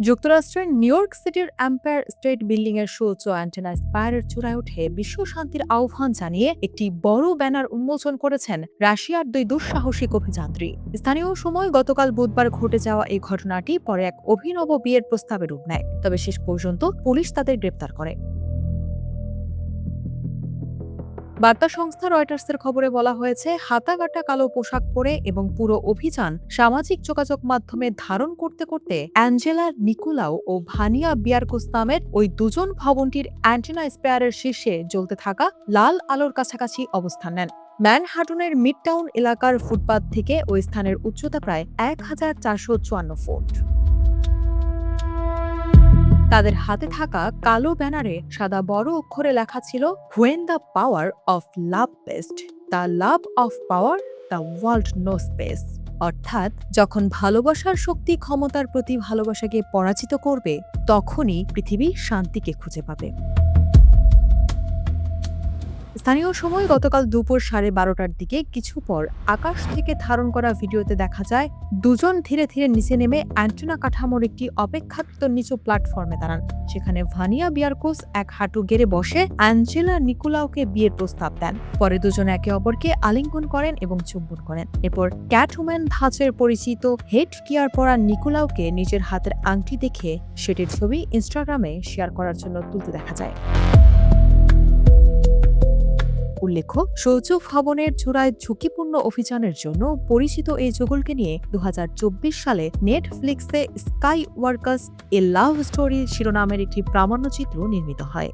যুক্তরাষ্ট্রের new York সিটির empire state building এর সুউচ্চ অ্যান্টেনা স্পায়ারের চূড়ায় উঠে বিশ্ব শান্তির আহ্বান জানিয়ে একটি বড় ব্যানার উন্মোচন করেছেন রাশিয়ার দুই দুঃসাহসিক অভিযাত্রী। স্থানীয় সময় গতকাল বুধবার ঘটে যাওয়া এই ঘটনাটি পরে এক অভিনব বিয়ের প্রস্তাবে রূপ নেয়, তবে শেষ পর্যন্ত পুলিশ তাদের গ্রেপ্তার করে। বার্তা সংস্থা রয়টার্সের খবরে বলা হয়েছে, হাতাকাটা কালো পোশাক পরে এবং পুরো অভিযান সামাজিক যোগাযোগ মাধ্যমে ধারণ করতে করতে অ্যাঞ্জেলা নিকোলাও ও ভানিয়া বিয়ারকোস নামের ওই দুজন ভবনটির অ্যান্টেনা স্পেয়ারের শীর্ষে জ্বলতে থাকা লাল আলোর কাছাকাছি অবস্থান নেন। ম্যানহাটনের মিডটাউন এলাকার ফুটপাত থেকে ওই স্থানের উচ্চতা প্রায় 1454 ফুট। তাদের হাতে থাকা কালো ব্যানারে সাদা বড় অক্ষরে লেখা ছিল, "when the power of love best, the love of power, the world know space". অর্থাৎ যখন ভালোবাসার শক্তি ক্ষমতার প্রতি ভালোবাসাকে পরাজিত করবে, তখনই পৃথিবী শান্তিকে খুঁজে পাবে। স্থানীয় সময় গতকাল দুপুর 12:30টার দিকে কিছু পর আকাশ থেকে ধারণ করা ভিডিওতে দেখা যায় দুজন ধীরে ধীরে নিচে নেমে অ্যান্টেনা কাঠামোর একটি অপেক্ষাকৃত নিচু প্ল্যাটফর্মে দাঁড়ান। সেখানে ভানিয়া বিয়ারকোস এক হাঁটু গেড়ে বসে অ্যাঞ্জেলা নিকোলাওকে বিয়ের প্রস্তাব দেন। পরে দুজন একে অপরকে আলিঙ্গন করেন এবং চুম্বন করেন। এরপর ক্যাটউম্যান ধাঁচের পরিচিত হেড গিয়ার পরা নিকোলাওকে নিজের হাতের আংটি দেখে সেটির ছবি ইনস্টাগ্রামে শেয়ার করার জন্য তুলতে দেখা যায়। উল্লেখ্য, সৌচ ভবনের চূড়ায় ঝুঁকিপূর্ণ অভিযানের জন্য পরিচিত এই যুগলকে নিয়ে 2024 সালে নেটফ্লিক্সে স্কাই ওয়ার্কার্স এ লাভ স্টোরি শিরোনামের একটি প্রামাণ্যচিত্র নির্মিত হয়।